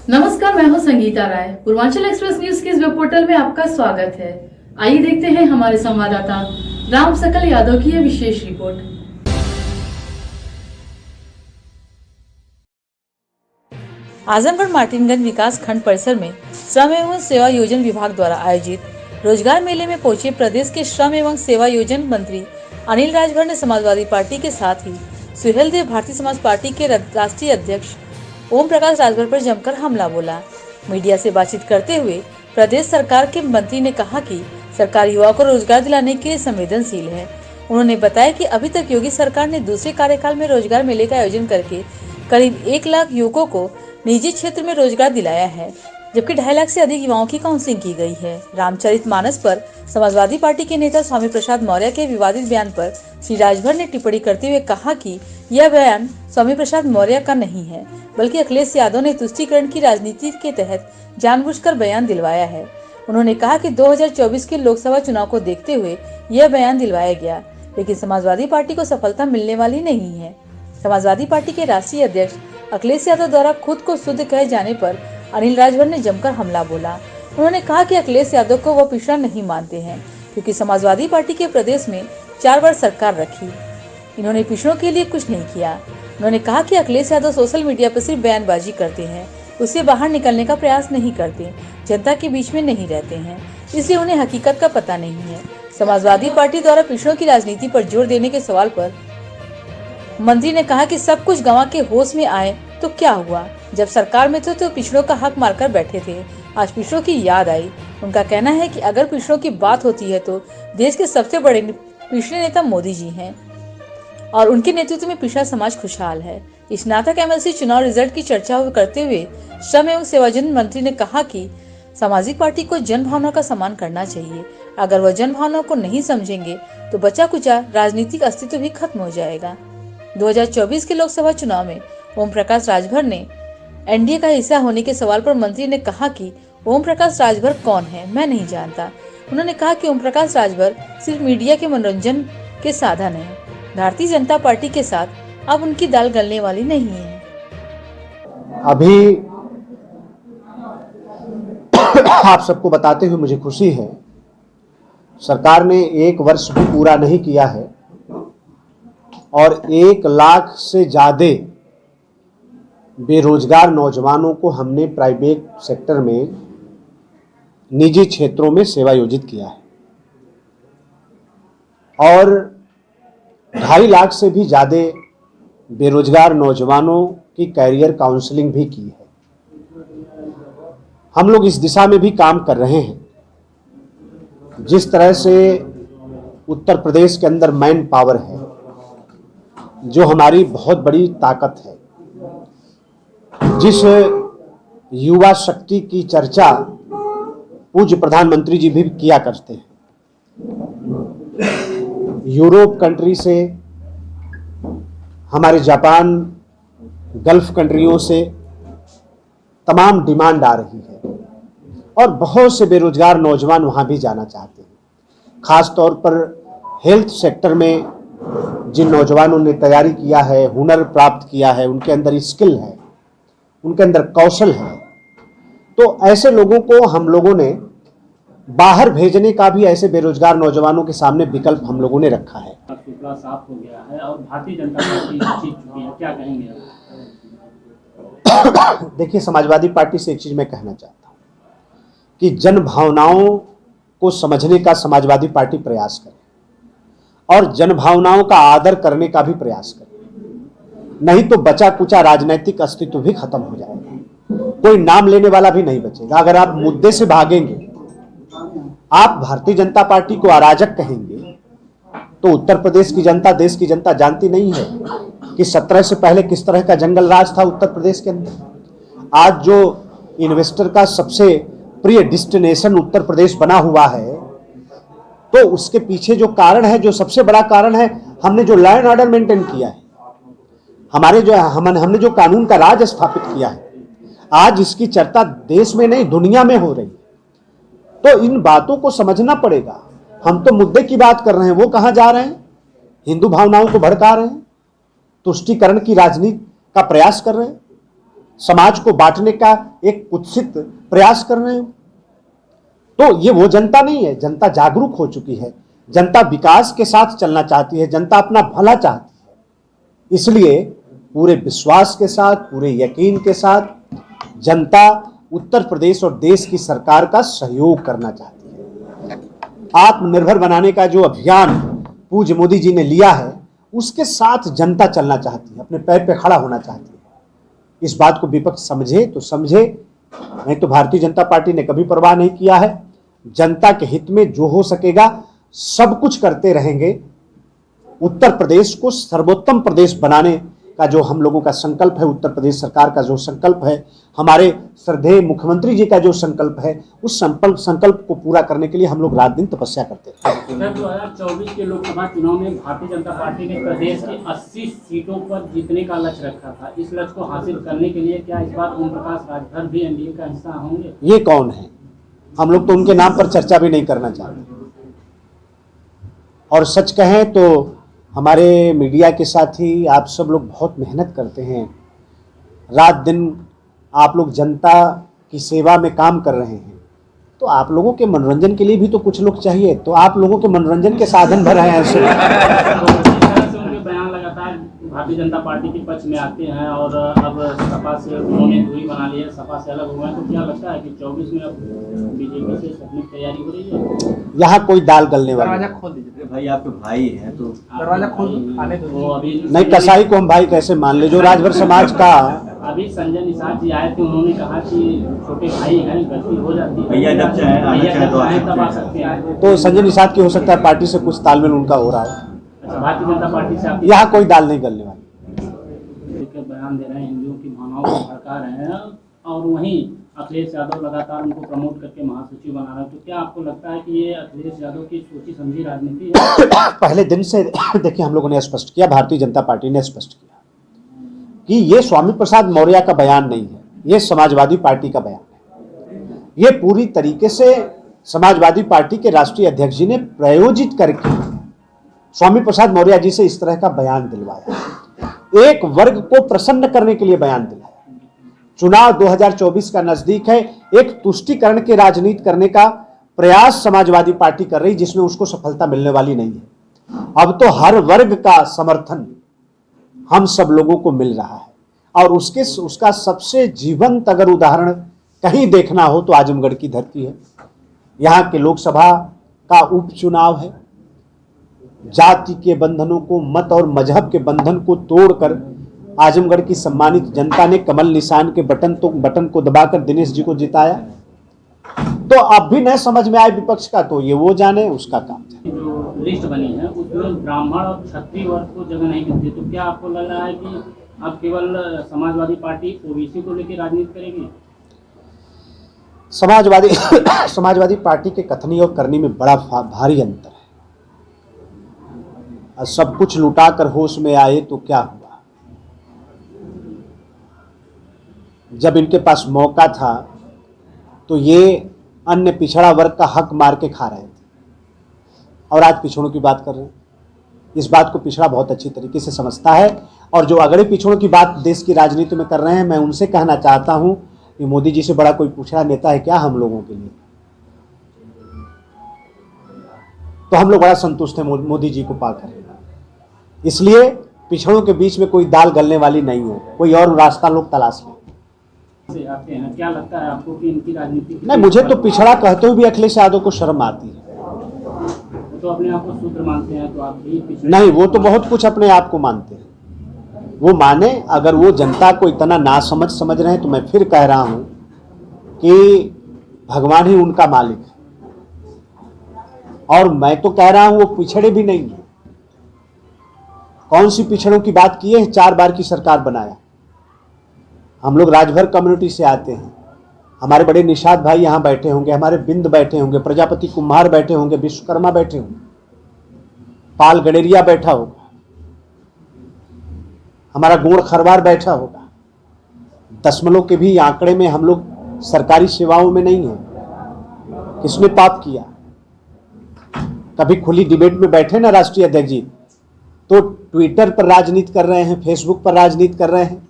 नमस्कार, मैं हूं संगीता राय। पूर्वांचल एक्सप्रेस न्यूज के इस वेब पोर्टल में आपका स्वागत है। आइए देखते हैं हमारे संवाददाता राम सकल यादव की यह विशेष रिपोर्ट। आजमगढ़ मार्टिनगंज विकास खंड परिसर में श्रम एवं सेवा योजन विभाग द्वारा आयोजित रोजगार मेले में पहुंचे प्रदेश के श्रम एवं सेवा योजन मंत्री अनिल राजभर ने समाजवादी पार्टी के साथ ही सुहेल देव भारतीय समाज पार्टी के राष्ट्रीय अध्यक्ष ओम प्रकाश राजभर पर जमकर हमला बोला। मीडिया से बातचीत करते हुए प्रदेश सरकार के मंत्री ने कहा कि सरकार युवाओं को रोजगार दिलाने के लिए संवेदनशील है। उन्होंने बताया कि अभी तक योगी सरकार ने दूसरे कार्यकाल में रोजगार मेले का आयोजन करके करीब 1 लाख युवकों को निजी क्षेत्र में रोजगार दिलाया है, जबकि 2.5 लाख से अधिक युवाओं की काउंसलिंग की गई है। रामचरितमानस पर समाजवादी पार्टी के नेता स्वामी प्रसाद मौर्य के विवादित बयान पर श्री राजभर ने टिप्पणी करते हुए कहा कि यह बयान स्वामी प्रसाद मौर्य का नहीं है, बल्कि अखिलेश यादव ने तुष्टीकरण की राजनीति के तहत जानबूझकर बयान दिलवाया है। उन्होंने कहा कि 2024 के लोकसभा चुनाव को देखते हुए यह बयान दिलवाया गया, लेकिन समाजवादी पार्टी को सफलता मिलने वाली नहीं है। समाजवादी पार्टी के राष्ट्रीय अध्यक्ष अखिलेश यादव द्वारा खुद को शुद्ध कहे जाने पर अनिल राजभर ने जमकर हमला बोला। उन्होंने कहा कि अखिलेश यादव को वो पिछड़ा नहीं मानते हैं, क्योंकि समाजवादी पार्टी के प्रदेश में 4 बार सरकार रखी, इन्होंने पिछड़ों के लिए कुछ नहीं किया। उन्होंने कहा कि अखिलेश यादव सोशल मीडिया पर सिर्फ बयानबाजी करते हैं, उससे बाहर निकलने का प्रयास नहीं करते, जनता के बीच में नहीं रहते हैं, इसलिए उन्हें हकीकत का पता नहीं है। समाजवादी पार्टी द्वारा पिछड़ों की राजनीति पर जोर देने के सवाल पर मंत्री ने कहा कि सब कुछ गंवा के होश में आए तो क्या हुआ, जब सरकार में थे तो पिछड़ों का हक मारकर बैठे थे, आज पिछड़ों की याद आई। उनका कहना है कि अगर पिछड़ों की बात होती है तो देश के सबसे बड़े पिछड़े नेता मोदी जी हैं और उनके नेतृत्व में पिछड़ा समाज खुशहाल है। स्नातक एमएलसी चुनाव रिजल्ट की चर्चा करते हुए श्रम एवं सेवाजन मंत्री ने कहा कि सामाजिक पार्टी को जन भावना का सम्मान करना चाहिए। अगर वह जन भावना को नहीं समझेंगे तो बचा कुचा राजनीतिक अस्तित्व भी खत्म हो जाएगा। 2024 के लोकसभा चुनाव में ओम प्रकाश राजभर ने एनडीए का हिस्सा होने के सवाल पर मंत्री ने कहा कि ओम प्रकाश राजभर कौन है, मैं नहीं जानता। उन्होंने कहा कि ओम प्रकाश राजभर सिर्फ मीडिया के मनोरंजन के साधन है। भारतीय जनता पार्टी के साथ अब उनकी दाल गलने वाली नहीं है। अभी आप सबको बताते हुए मुझे खुशी है, सरकार ने 1 वर्ष भी पूरा नहीं किया है और 1 लाख से ज्यादा बेरोजगार नौजवानों को हमने प्राइवेट सेक्टर में निजी क्षेत्रों में सेवा योजित किया है और 2.5 लाख से भी ज्यादा बेरोजगार नौजवानों की कैरियर काउंसलिंग भी की है। हम लोग इस दिशा में भी काम कर रहे हैं। जिस तरह से उत्तर प्रदेश के अंदर मैन पावर है, जो हमारी बहुत बड़ी ताकत है, जिस युवा शक्ति की चर्चा पूज्य प्रधानमंत्री जी भी किया करते हैं, यूरोप कंट्री से, हमारे जापान, गल्फ कंट्रियों से तमाम डिमांड आ रही है और बहुत से बेरोजगार नौजवान वहां भी जाना चाहते हैं। खास तौर पर हेल्थ सेक्टर में जिन नौजवानों ने तैयारी किया है, हुनर प्राप्त किया है, उनके अंदर स्किल है, उनके अंदर कौशल है, तो ऐसे लोगों को हम लोगों ने बाहर भेजने का भी ऐसे बेरोजगार नौजवानों के सामने विकल्प हम लोगों ने रखा है। टुकड़ा साफ हो गया है और भारतीय जनता पार्टी जीत चुकी है, क्या कहेंगे? देखिए, समाजवादी पार्टी से एक चीज मैं कहना चाहता हूं कि जन भावनाओं को समझने का समाजवादी पार्टी प्रयास करे और जन भावनाओं का आदर करने का भी प्रयास करे, नहीं तो बचा कुचा राजनीतिक अस्तित्व भी खत्म हो जाएगा, कोई नाम लेने वाला भी नहीं बचेगा। अगर आप मुद्दे से भागेंगे, आप भारतीय जनता पार्टी को अराजक कहेंगे, तो उत्तर प्रदेश की जनता, देश की जनता जानती नहीं है कि 17 से पहले किस तरह का जंगल राज था उत्तर प्रदेश के अंदर। आज जो इन्वेस्टर का सबसे प्रिय डेस्टिनेशन उत्तर प्रदेश बना हुआ है, तो उसके पीछे जो कारण है, जो सबसे बड़ा कारण है, हमने जो लॉ एंड ऑर्डर मेंटेन किया है, हमने जो कानून का राज स्थापित किया है, आज इसकी चर्चा देश में नहीं दुनिया में हो रही है। तो इन बातों को समझना पड़ेगा। हम तो मुद्दे की बात कर रहे हैं, वो कहां जा रहे हैं? हिंदू भावनाओं को भड़का रहे हैं, तुष्टीकरण की राजनीति का प्रयास कर रहे हैं। समाज को बांटने का एक कुत्सित प्रयास कर रहे हो। तो ये वो जनता नहीं है। जनता जागरूक हो चुकी है, जनता विकास के साथ चलना चाहती है, जनता अपना भला चाहती है। इसलिए पूरे विश्वास के साथ, पूरे यकीन के साथ जनता उत्तर प्रदेश और देश की सरकार का सहयोग करना चाहती है। आत्मनिर्भर बनाने का जो अभियान पूज्य मोदी जी ने लिया है, उसके साथ जनता चलना चाहती है, अपने पैर पे खड़ा होना चाहती है। इस बात को विपक्ष समझे तो समझे, नहीं तो भारतीय जनता पार्टी ने कभी परवाह नहीं किया है। जनता के हित में जो हो सकेगा सब कुछ करते रहेंगे। उत्तर प्रदेश को सर्वोत्तम प्रदेश बनाने का जो हम लोगों का संकल्प है, उत्तर प्रदेश सरकार का जो संकल्प है, हमारे श्रद्धेय मुख्यमंत्री जी का जो संकल्प है, उस संकल्प को पूरा करने के लिए हम लोग रात दिन तपस्या करते हैं। सर, 2024 के लोकसभा चुनाव में भारतीय जनता पार्टी ने प्रदेश की 80 सीटों पर जीतने का लक्ष्य रखा था। इस लक्ष्य को हासिल करने के लिए क्या इस बार ओम प्रकाश राजभर भी एनडीए का हिस्सा होंगे? ये कौन है? हम लोग तो उनके नाम पर चर्चा भी नहीं करना चाहते। और सच कहें तो हमारे मीडिया के साथी आप सब लोग बहुत मेहनत करते हैं, रात दिन आप लोग जनता की सेवा में काम कर रहे हैं। तो आप लोगों के मनोरंजन के लिए भी तो कुछ लोग चाहिए, तो आप लोगों के मनोरंजन के साधन भर हैं ऐसे। उनके बयान लगातार भारतीय जनता पार्टी के पक्ष में आते हैं और अब सपा से उन्होंने दूरी बना ली है, सपा से अलग हुए हैं। तो क्या लगता है कि 24 में अब बीजेपी से अपनी तैयारी हो रही है? यहाँ कोई दाल गलने वाला दरवाजा खोल दीजिए भाई, आपके भाई हैं तो दरवाजा खोल आने दो। अभी नहीं, कसाई को हम भाई कैसे मान ले? जो राजभर समाज का अभी संजय निषाद जी आए थे, उन्होंने कहा कि छोटे भाई हैं, गलती हो जाती है, भैया जब चाहे आना चाहे तो आ सकते तब आ सकते हैं। तो संजय निषाद की हो सकता है पार्टी से कुछ तालमेल उनका हो रहा है। अच्छा, भारतीय जनता पार्टी से आप यहाँ कोई दाल नहीं गलने वाली। बयान दे रहे हैं, हिंदुओं की भावनाओं को भड़का रहे हैं, और वहीं अखिलेश यादव लगातार उनको प्रमोट करके महासचिव बना रहा है। तो क्या आपको लगता है कि ये अखिलेश यादव की सोची समझी राजनीति है? पहले दिन से देखिए, हम लोगों ने स्पष्ट किया, भारतीय जनता पार्टी ने स्पष्ट किया कि ये स्वामी प्रसाद मौर्य का बयान नहीं है, ये समाजवादी पार्टी का बयान है। ये पूरी तरीके से समाजवादी पार्टी के राष्ट्रीय अध्यक्ष जी ने प्रायोजित करके स्वामी प्रसाद मौर्य जी से इस तरह का बयान दिलवाया, एक वर्ग को प्रसन्न करने के लिए बयान दिलाया। चुनाव 2024 का नजदीक है, एक तुष्टीकरण की राजनीति करने का प्रयास समाजवादी पार्टी कर रही, जिसमें उसको सफलता मिलने वाली नहीं है। अब तो हर वर्ग का समर्थन हम सब लोगों को मिल रहा है, और उसका सबसे जीवंत अगर उदाहरण कहीं देखना हो तो आजमगढ़ की धरती है। यहाँ के लोकसभा का उपचुनाव है। जाति के बंधनों को, मत और मजहब के बंधन को तोड़कर आजमगढ़ की सम्मानित जनता ने कमल निशान के बटन को दबाकर दिनेश जी को जिताया। तो अब भी न समझ में आए विपक्ष का, तो ये वो जाने, उसका काम जाने। जो लिस्ट बनी है उसमें ब्राह्मण और क्षत्रिय वर्ग को जगह नहीं मिलती, तो क्या आपको लग रहा है कि अब केवल समाजवादी पार्टी ओबीसी को लेकर राजनीति करेगी? समाजवादी पार्टी के कथनी और करनी में बड़ा भारी अंतर है। सब कुछ लुटा कर होश में आए तो क्या हुआ? जब इनके पास मौका था तो ये अन्य पिछड़ा वर्ग का हक मार के खा रहे थे, और आज पिछड़ों की बात कर रहे हैं। इस बात को पिछड़ा बहुत अच्छी तरीके से समझता है, और जो अगड़े पिछड़ों की बात देश की राजनीति में कर रहे हैं, मैं उनसे कहना चाहता हूं कि मोदी जी से बड़ा कोई पिछड़ा नेता है क्या हम लोगों के लिए? तो हम लोग बड़ा संतुष्ट हैं मोदी जी को पाकर। इसलिए पिछड़ों के बीच में कोई दाल गलने वाली नहीं हो, कोई और रास्ता लोग तलाश लें। से आते हैं, क्या लगता है आपको कि इनकी राजनीति? नहीं, मुझे तो पिछड़ा कहते हुए भी अखिलेश यादव को शर्म आती है। वो तो अपने आप को शूद्र मानते हैं, तो आप भी पिछड़े? नहीं, वो तो बहुत कुछ अपने आप को मानते हैं। वो माने, अगर वो जनता को इतना नासमझ समझ रहे हैं, तो मैं फिर कह रहा हूं कि भगवान ही उनका मालिक है। और मैं तो कह रहा हूं वो पिछड़े भी नहीं है। कौन सी पिछड़ों की बात की है? 4 बार की सरकार बनाया। हम लोग राजभर कम्युनिटी से आते हैं। हमारे बड़े निषाद भाई यहाँ बैठे होंगे, हमारे बिंद बैठे होंगे, प्रजापति कुम्हार बैठे होंगे, विश्वकर्मा बैठे होंगे, पाल गडेरिया बैठा होगा, हमारा गोड़ खरवार बैठा होगा। दशमलव के भी आंकड़े में हम लोग सरकारी सेवाओं में नहीं है। किसने पाप किया? कभी खुली डिबेट में बैठे ना राष्ट्रीय अध्यक्ष जी, तो ट्विटर पर राजनीति कर रहे हैं, फेसबुक पर राजनीति कर रहे हैं।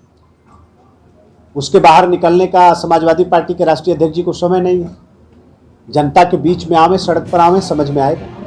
उसके बाहर निकलने का समाजवादी पार्टी के राष्ट्रीय अध्यक्ष जी को समय नहीं है। जनता के बीच में आवे, सड़क पर आवे, समझ में आएगा।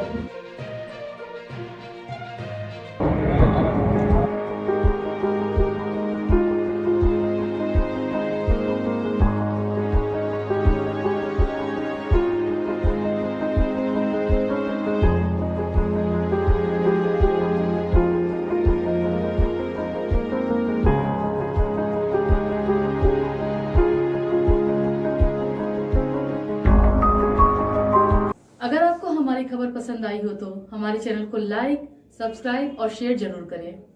अगर आपको हमारी खबर पसंद आई हो तो हमारे चैनल को लाइक, सब्सक्राइब और शेयर जरूर करें।